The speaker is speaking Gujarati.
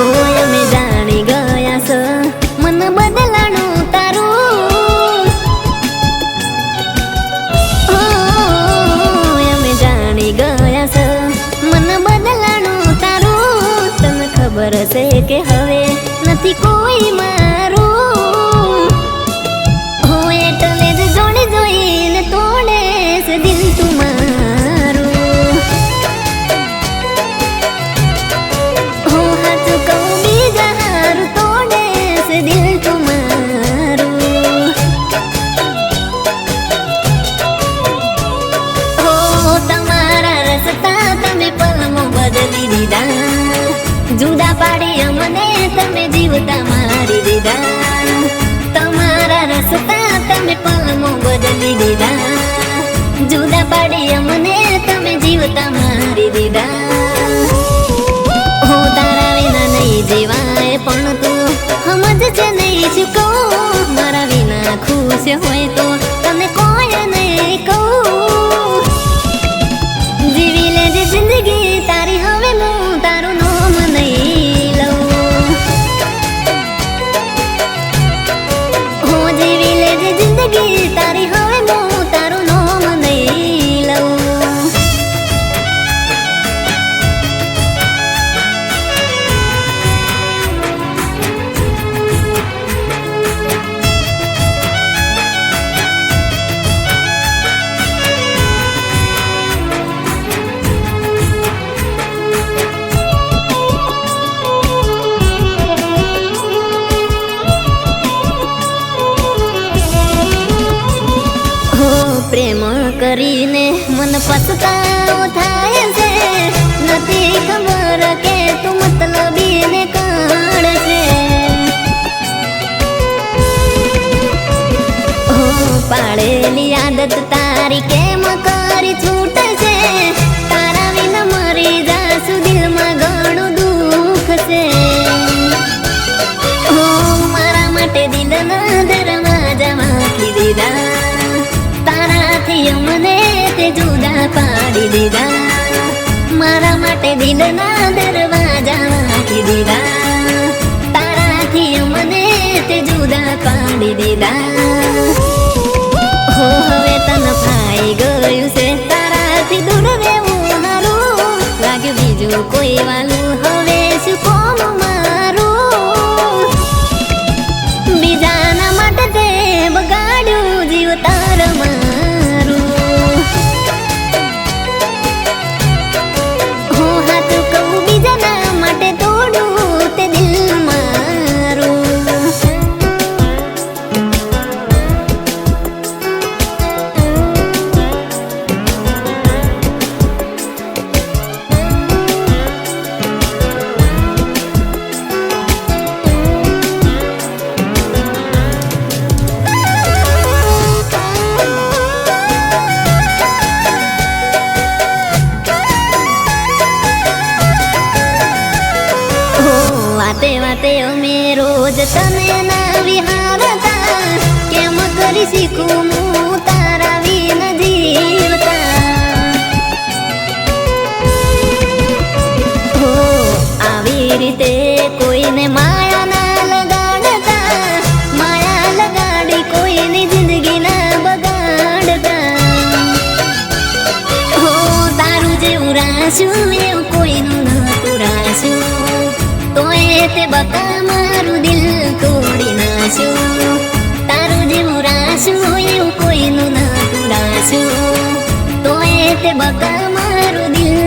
હોય અમે જાણી ગયા છે મન બદલાણું તારું. અમે જાણી ગયા છે મન બદલાણું તારું. તને ખબર છે કે હવે નથી કોઈ મારું. હોય એટલે જ જોડી જોઈને તોડે છે દિલ તું મારું. હો હાચું કહું બીજા હારું તોડે છે દિલ તું મારું. હો તમારા રસ્તા તમે પલમો બદલી દીધા. જુદા પાડી અમને તમે જીવતા મારી દીધા. તમારા રસ્તા તમે પલમો બદલી દીધા. જુદા પાડી અમને તમે જીવતા મારી દીધા. હો તારા વિના નહીં જીવાય પણ તું સમજ છે નહીં ચૂકવું. મારા વિના ખુશ હોય તો તને કોઈ નહીં કહું. જીવી લેજે જિંદગી તારી હવે હું તારું નામ નહીં લઉં. હો જીવી લેજે જિંદગી તારી હવે હું તારું નામ નહીં લઉં. પ્રેમ કરીને મન પછતાવો થાય છે. નથી ખબર કે તું મતલબી ને કાઢશે. હો પાડેલી આદત તારી કેમ કરી છૂટશે. તારા વિના મરી જાશું દિલમાં ઘણું દુઃખ છે. હો મારા માટે દિલના દરવાજા વાંકી દીધા. તારાથી અમને તે જુદા પાડી દીધા. મારા માટે દિલના દરવાજા વાંકી દીધા. તારાથી અમને તે જુદા પાડી દીધા. હો હવે તને ફાઈ ગયું છે તારાથી દૂર રહેવું હારું. લાગ્યું બીજું કોઈ વાલું હવે શું કોમ મારું. બીજાના માટે તે બગાડ્યું જીવ તાર મારું. હો હાચું કહું બીજાના માટે તોડું તે દિલ મારું. વાતે વાતે અમે રોજ તને ના વિહારતા. કેમ કરી શીખું હું તારા વિના જીવતા. હો આવી રીતે કોઈને માયા ના લગાડતા. માયા લગાડી કોઈની જિંદગી ના બગાડતા. હો તારું જેવું રાશું એવું કોઈનું નતું રાશું. તોય તે બકા મારું દિલ તોડી નાખ્યું. તારું જેવું રાશું એવું કોઈનું નતું રાશું. તોય તે બકા મારું દિલ